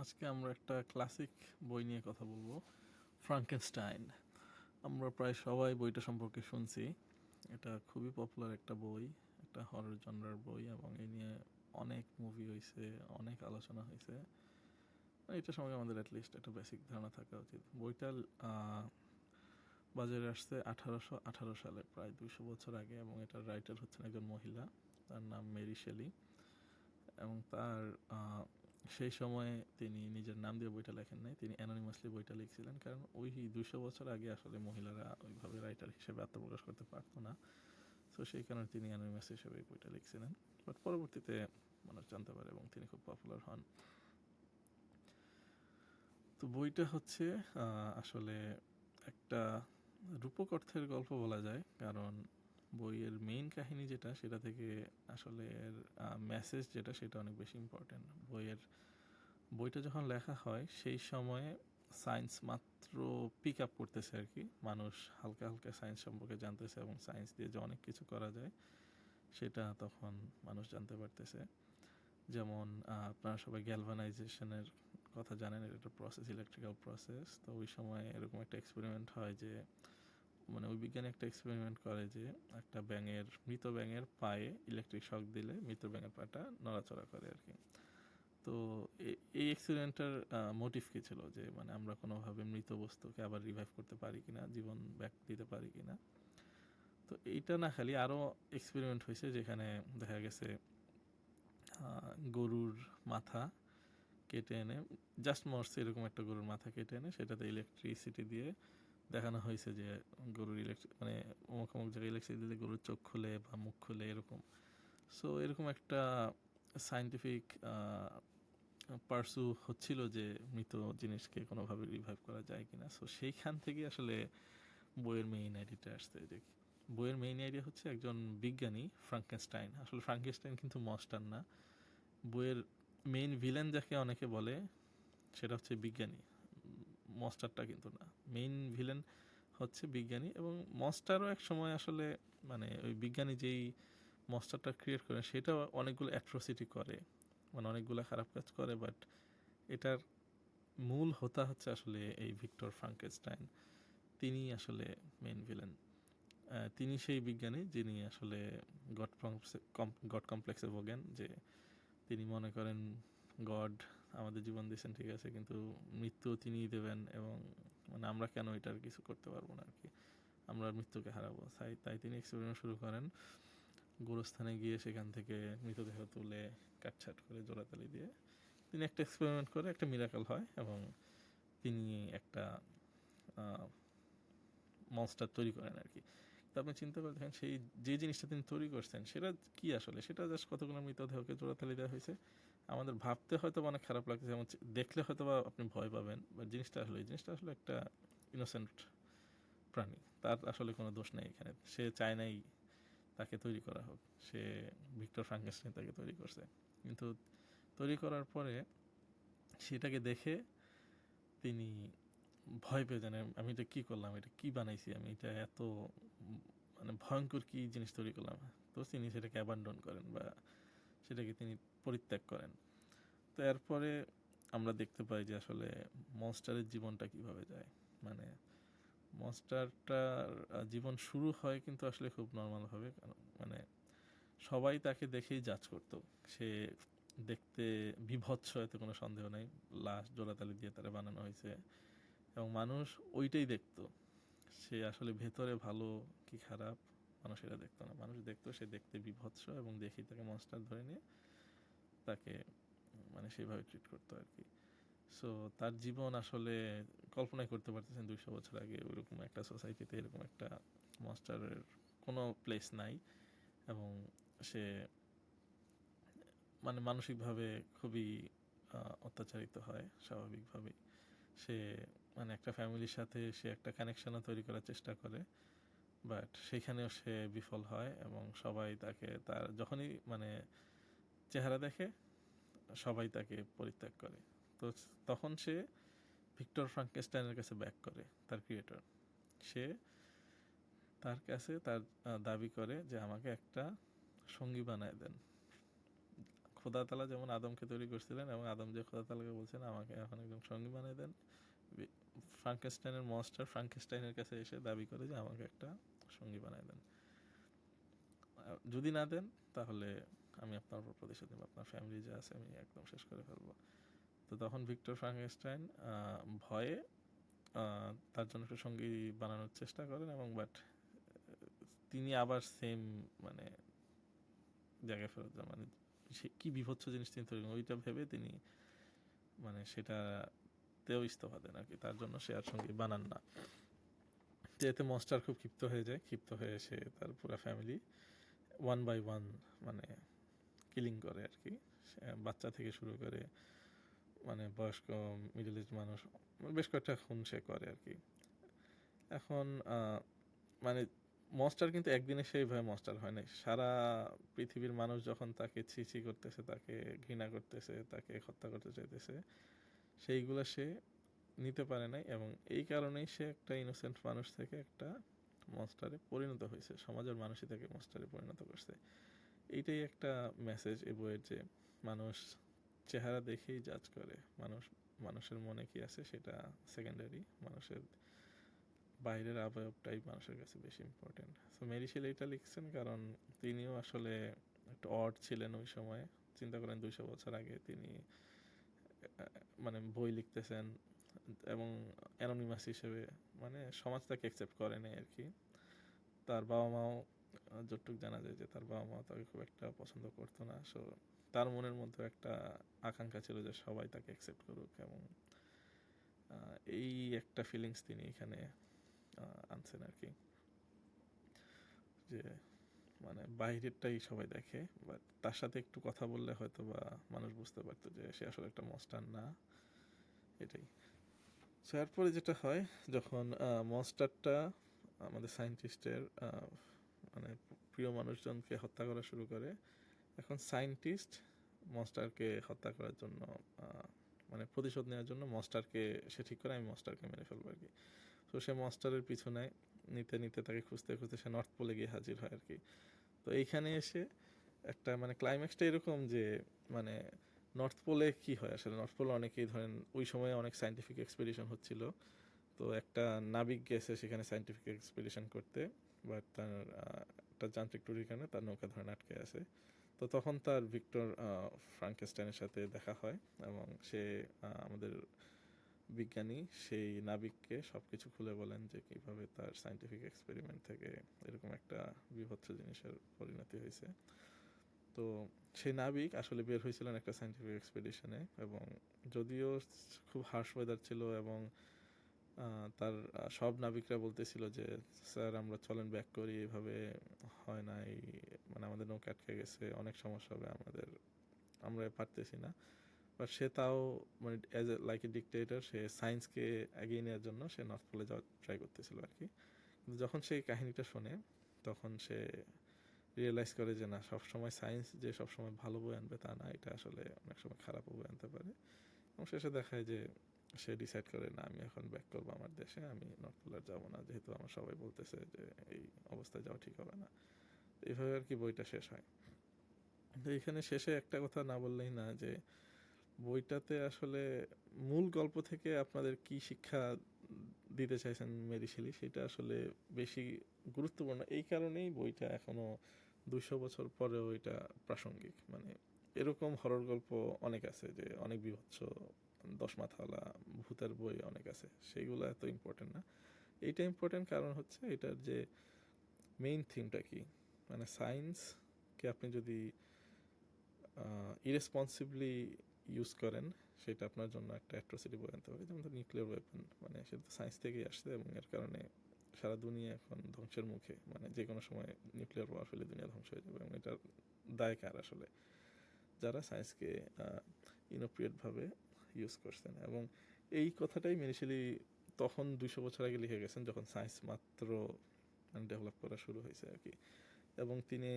আজকে আমরা একটা ক্লাসিক বই নিয়ে কথা বলবো, ফ্রাঙ্কেনস্টাইন। আমরা প্রায় সবাই বইটা সম্পর্কে শুনছি। এটা খুবই পপুলার একটা বই, একটা হরর জনরার বই, এবং এই নিয়ে অনেক মুভি হয়েছে, অনেক আলোচনা হয়েছে। এটা সম্পর্কে আমাদের অ্যাটলিস্ট একটা বেসিক ধারণা থাকা উচিত। বইটা বাজারে আসছে 1818 সালে, প্রায় 200 বছর আগে, এবং এটার রাইটার হচ্ছেন একজন মহিলা, তার নাম মেরি শেলি। এবং তার সেই সময়ে তিনি নিজের নাম দিয়ে বইটা লেখেন নাই, তিনি অ্যানোনিমাসলি বইটা লিখছিলেন, কারণ ওই 200 বছর আগে আসলে মহিলারা ওইভাবে রাইটার হিসেবে আত্মপ্রকাশ করতে পারতো না। তো সেই কারণে তিনি অ্যানোনিমাস হিসেবে এই বইটা লিখছিলেন। বাট পরবর্তীতে মানুষ জানতে পারে এবং তিনি খুব পপুলার হন। তো বইটা হচ্ছে আসলে একটা রূপক অর্থের গল্প বলা যায়, কারণ বইয়ের মেইন কাহিনী যেটা, সেটা থেকে আসলে এর মেসেজ যেটা, সেটা অনেক বেশি ইম্পর্টেন্ট। বইটা যখন লেখা হয় সেই সময়ে সায়েন্স মাত্র পিক আপ করতেছে আর কি। মানুষ হালকা হালকা সায়েন্স সম্পর্কে জানতেছে, এবং সায়েন্স দিয়ে যে অনেক কিছু করা যায় সেটা তখন মানুষ জানতে পারতেছে। যেমন আপনারা সবাই গ্যালভানাইজেশনের কথা জানেন, এটা একটা প্রসেস, ইলেকট্রিক্যাল প্রসেস। তো ওই সময় এরকম একটা এক্সপেরিমেন্ট হয় যে, মানে ওই বিজ্ঞানী একটা এক্সপেরিমেন্ট করে যে একটা মৃত ব্যাঙের পায়ে ইলেকট্রিক শক দিলে মৃত ব্যাঙের পাটা নড়াচড়া করে আর কি। তো এই এক্সপেরিমেন্টটার মোটিভ কী ছিল, যে মানে আমরা কোনোভাবে মৃত বস্তুকে আবার রিভাইভ করতে পারি কিনা, জীবন ব্যাক দিতে পারি কিনা। তো এইটা না, খালি আরও এক্সপেরিমেন্ট হয়েছে যেখানে দেখা গেছে গরুর মাথা কেটে এনে, জাস্ট মরছে এরকম একটা গরুর মাথা কেটে এনে সেটাতে ইলেকট্রিসিটি দিয়ে দেখানো হয়েছে যে গরুর মানে অমুক অমুক জায়গায় ইলেকট্রিসিটি দিলে গরুর চোখ খুলে বা মুখ খুলে এরকম। সো এরকম একটা সায়েন্টিফিক পার্সু হচ্ছিল যে মৃত জিনিসকে কোনোভাবে রিভাইভ করা যায় কিনা। সো সেইখান থেকে আসলে বইয়ের মেইন আইডিয়াটা আসছে। যে বইয়ের মেইন আইডিয়া হচ্ছে একজন বিজ্ঞানী ফ্রাঙ্কেনস্টাইন। আসলে ফ্রাঙ্কেনস্টাইন কিন্তু মনস্টার না। বইয়ের মেইন ভিলেন যাকে অনেকে বলে সেটা হচ্ছে বিজ্ঞানী, মনস্টারটা কিন্তু না। মেইন ভিলেন হচ্ছে বিজ্ঞানী, এবং মনস্টারও এক সময় আসলে, মানে ওই বিজ্ঞানী যেই মনস্টারটা ক্রিয়েট করে সেটা অনেকগুলো অ্যাট্রোসিটি করে, মানে অনেকগুলো খারাপ কাজ করে। বাট এটার মূল হোতা হচ্ছে আসলে এই ভিক্টর ফ্রাঙ্কেনস্টাইন। তিনি আসলে মেইন ভিলেন। তিনি সেই বিজ্ঞানী যিনি আসলে গড কমপ্লেক্সে ভোগেন, যে তিনি মনে করেন গড আমাদের জীবন দিয়েছেন ঠিক আছে, কিন্তু মৃত্যু তিনিই দেবেন, এবং মানে আমরা কেন এটার কিছু করতে পারবো না আর কি, আমরা মৃত্যুকে হারাবো। তাই তিনি এক্সপেরিমেন্ট শুরু করেন। গোরস্থানে গিয়ে সেখান থেকে মৃতদেহ তুলে কাটছাট করে জোড়াতালি দিয়ে তিনি একটা এক্সপেরিমেন্ট করে একটা মিরাকল হয়, এবং তিনি একটা মনস্টার তৈরি করেন আর কি। তো আপনি চিন্তা করে দেখেন, সেই যে জিনিসটা তিনি তৈরি করছেন সেটা কি আসলে, সেটা জাস্ট কতগুলো মৃতদেহকে জোড়াতালি দেওয়া হয়েছে। আমাদের ভাবতে হয়তো অনেক খারাপ লাগছে, যেমন দেখলে হয়তো বা আপনি ভয় পাবেন, বা জিনিসটা আসলে একটা ইনোসেন্ট প্রাণী, তার আসলে কোনো দোষ নেই এখানে। সে চায় নাই তাকে তৈরি করা হোক, সে ভিক্টর ফ্রাঙ্কেনস্টাইন তাকে তৈরি করছে। কিন্তু তৈরি করার পরে সেটাকে দেখে তিনি ভয় পেয়ে যান, আমি এটা কী করলাম, এটা কী বানাইছি আমি, এটা এত মানে ভয়ঙ্কর কী জিনিস তৈরি করলাম। তো তিনি সেটাকে অ্যাবান্ডন করেন, বা সেটাকে তিনি পরিত্যাগ করেন। তো এরপরে আমরা দেখতে পাই যে আসলে মনস্টারের জীবনটা কিভাবে যায়। মানে মনস্টারটার জীবন শুরু হয় কিন্তু আসলে খুব নর্মালভাবে, মানে সবাই তাকে দেখেই জাজ করতো। সে দেখতে বীভৎস, এতে কোনো সন্দেহ নাই, লাশ জোড়াতালি দিয়ে তারা বানানো হয়েছে, এবং মানুষ ওইটাই দেখতো। সে আসলে ভেতরে ভালো কি খারাপ মানুষ এটা দেখতো না, মানুষ দেখতো সে দেখতে বীভৎস, এবং দেখেই তাকে মনস্টার ধরে নিয়ে তাকে মানে সেইভাবে ট্রিট করতো আর কি। সো তার জীবন আসলে কল্পনাই করতে পারতেছেন 200 বছর আগে ওইরকম একটা সোসাইটিতে এরকম একটা মনস্টারের কোনো প্লেস নাই। এবং সে মানে মানসিকভাবে খুবই অত্যাচারিত হয় স্বাভাবিকভাবেই। সে মানে একটা ফ্যামিলির সাথে সে একটা কানেকশনও তৈরি করার চেষ্টা করে, বাট সেখানেও সে বিফল হয়, এবং সবাই তাকে, তার যখনই মানে চেহারা দেখে সবাই তাকে পরিত্যাগ করে। তো তখন সে ভিক্টর ফ্রাঙ্কেনস্টাইনের কাছে ব্যাক করে, তার ক্রিয়েটর। সে তার কাছে তার দাবি করে যে আমাকে একটা সঙ্গী বানায় দেন, খোদা তাআলা যেমন আদমকে তৈরি করছিলেন এবং আদম যে খোদা তাআলাকে বলছেন আমাকে এখন একজন সঙ্গী বানিয়ে দেন, ফ্রাঙ্কেনস্টাইনের মনস্টার ফ্রাঙ্কেনস্টাইনের কাছে এসে দাবি করে যে আমাকে একটা সঙ্গী বানিয়ে দেন, যদি না দেন তাহলে আমি আপনার উপর প্রতিশোধ নেব, আপনার ফ্যামিলি যা আছে আমি একদম শেষ করে ফেলবো। তো তখন ভিক্টর ফ্রাঙ্কেনস্টাইন ভয়ে তার জন্য একটা সঙ্গী বানানোর চেষ্টা করেন, এবং বাট তিনি আবার সেম মানে জায়গায় ফেরত যান, মানে সে কী বিভৎস জিনিস তিনি তৈরি করেন ওইটা ভেবে তিনি মানে সেটাতেও ইস্তফা দেন আর কি, তার জন্য সে আর সঙ্গী বানান না। এতে মনস্টার খুব ক্ষিপ্ত হয়ে যায়, ক্ষিপ্ত হয়ে সে তার পুরো ফ্যামিলি ওয়ান বাই ওয়ান মানে কিলিং করে আর কি, বাচ্চা থেকে শুরু করে মানে বয়স্ক মিডল এজ মানুষ বেশ কয়েকটা খুন সে করে আর কি। এখন মানে মনস্টার কিন্তু একদিনে সেইভাবে মনস্টার হয় নাই, সারা পৃথিবীর মানুষ যখন তাকে ছি করতেছে, তাকে ঘৃণা করতেছে, তাকে হত্যা করতে চাইতেছে, সেইগুলো সে নিতে পারে নাই, এবং এই কারণেই সে একটা ইনোসেন্ট মানুষ থেকে একটা মনস্টারে পরিণত হয়েছে, সমাজের মানুষই তাকে মনস্টারে পরিণত করছে। এইটাই একটা মেসেজ এই বইয়ের, যে মানুষ চেহারা দেখেই জাজ করে, মানুষের মনে কি আছে সেটা সেকেন্ডারি, মানুষের বাইরের অবয়বটাই মানুষের কাছে বেশি ইম্পর্টেন্ট। সো মেরি শেলি এটা লিখছেন কারণ তিনিও আসলে একটা অড ছিলেন ওই সময়, চিন্তা করেন 200 বছর আগে তিনি মানে বই লিখতেছেন এবং অ্যানোনিমাস হিসেবে, মানে সমাজ তাকে অ্যাকসেপ্ট করে নাই আর কি। তার বাবা মাও যতটুকু জানা যায় যে তার বাবা মা তাকে খুব একটা পছন্দ করতো না, সো তার মনের মধ্যে একটা আকাঙ্ক্ষা ছিল যে সবাই তাকে অ্যাকসেপ্ট করুক, এবং এই একটা ফিলিংস তিনি এখানে আনছেন আর কি, যে মানে বাইরেরটাই সবাই দেখে, বাট তার সাথে একটু কথা বললে হয়তো বা মানুষ বুঝতে পারতো যে সে আসলে একটা মনস্টার না, এটাই। সো এরপরে যেটা হয়, যখন মনস্টারটা আমাদের সায়েন্টিস্টের মানে প্রিয় মানুষজনকে হত্যা করা শুরু করে, এখন সায়েন্টিস্ট মনস্টারকে হত্যা করার জন্য মানে প্রতিশোধ নেওয়ার জন্য মনস্টারকে সে ঠিক করে আমি মনস্টারকে মেরে ফেলবো আর কি। তো সে মনস্টারের পিছনে নিতে নিতে তাকে খুঁজতে খুঁজতে সে নর্থ পোলে গিয়ে হাজির হয় আর কি। তো এইখানে এসে একটা মানে ক্লাইম্যাক্সটা এরকম যে মানে নর্থ পোলে কি হয় আসলে, নর্থ পোলে অনেকেই ধরেন ওই সময়ে অনেক সায়েন্টিফিক এক্সপেডিশন হচ্ছিল, তো একটা নাবিক গেছে সেখানে সায়েন্টিফিক এক্সপেডিশন করতে, বাট তার একটা যান্ত্রিক ত্রুটির কারণে তার নৌকা ধরেন আটকে আছে। তো তখন তার ভিক্টর ফ্রাঙ্কেনস্টাইনের সাথে দেখা হয়, এবং সে আমাদের বিজ্ঞানী সেই নাবিককে সব কিছু খুলে বলেন যে কীভাবে তার সায়েন্টিফিক এক্সপেরিমেন্ট থেকে এরকম একটা বিভৎস জিনিসের পরিণতি হয়েছে। তো সেই নাবিক আসলে বের হয়েছিলেন একটা সায়েন্টিফিক এক্সপেডিশনে, এবং যদিও খুব হার্শ ওয়েদার ছিল, এবং তার সব নাবিকরা বলতেছিল যে স্যার আমরা চলেন ব্যাক করি, এভাবে হয় না, এই মানে আমাদের নৌকা আটকে গেছে, অনেক সমস্যা হবে আমাদের, আমরা পারতেছি না। বাট সে তাও মানে as a like a dictator সে সায়েন্সকে এগিয়ে নেওয়ার জন্য সে নর্থ পোলে যাওয়ার ট্রাই করতেছিল আর কি। কিন্তু যখন সেই কাহিনীটা শোনে তখন সে রিয়েলাইজ করে যে না, সবসময় সায়েন্স যে সবসময় ভালো বই আনবে তা না, এটা আসলে অনেক সময় খারাপ বই আনতে পারে। এবং শেষে দেখায় যে সে ডিসাইড করে না, আমি এখন ব্যাক করবো আমার দেশে, আমি নর্থ পোল আর যাবো না, যেহেতু আমার সবাই বলতেছে যে এই অবস্থায় যাওয়া ঠিক হবে না। এইভাবে আর কি বইটা শেষ হয়। তো এখানে শেষে একটা কথা না বললেই না, যে বইটাতে আসলে মূল গল্প থেকে আপনাদের কি শিক্ষা দিতে চাইছেন মেরি শেলি, সেটা আসলে বেশি গুরুত্বপূর্ণ। এই কারণেই বইটা এখনো 200 বছর পরেও এটা প্রাসঙ্গিক। মানে এরকম হরর গল্প অনেক আছে, যে অনেক বিভৎস 10 মাথাওয়ালা ভূতের বই অনেক আছে, সেইগুলো এত ইম্পর্টেন্ট না। এইটা ইম্পর্টেন্ট কারণ হচ্ছে এটার যে মেইন থিমটা কি, মানে সায়েন্সকে আপনি যদি ইরেসপন্সিবলি ইউজ করেন সেটা আপনার জন্য একটা অ্যাট্রোসিটি বয়ে আনতে পারে, যেমন নিউক্লিয়ার ওয়েপন, মানে সেটা তো সায়েন্স থেকেই আসছে, এবং এর কারণে সারা দুনিয়া এখন ধ্বংসের মুখে, মানে যে কোনো সময় নিউক্লিয়ার পাওয়ার ফেলে দুনিয়া ধ্বংস হয়ে যাবে, এবং এটার দায় কার আসলে, যারা সায়েন্সকে ইনঅ্যাপ্রোপ্রিয়েটভাবে ইউজ করছেন। এবং এই কথাটাই মেরি শেলি তখন 200 বছর আগে লিখে গেছেন, যখন সায়েন্স মাত্র মানে ডেভেলপ করা শুরু হয়েছে আর কি। এবং তিনি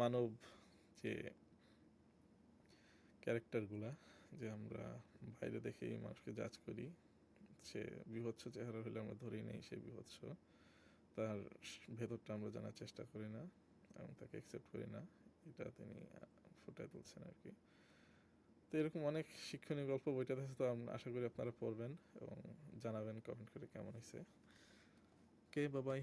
মানব যে ক্যারেক্টারগুলা, যে আমরা বাইরে দেখেই মানুষকে জাজ করি, সে বিভৎস চেহারা হলে আমরা ধরেই নেই সে বিভৎস, তার ভেতরটা আমরা জানার চেষ্টা করি না এবং তাকে অ্যাকসেপ্ট করি না, এটা তিনি ফুটায় তুলছেন আর কি। তো এরকম অনেক শিক্ষণীয় গল্প বইটাতে আছে, তো আশা করি আপনারা পড়বেন এবং জানাবেন কমেন্ট করে কেমন হয়েছে। ওকে, বাবাই।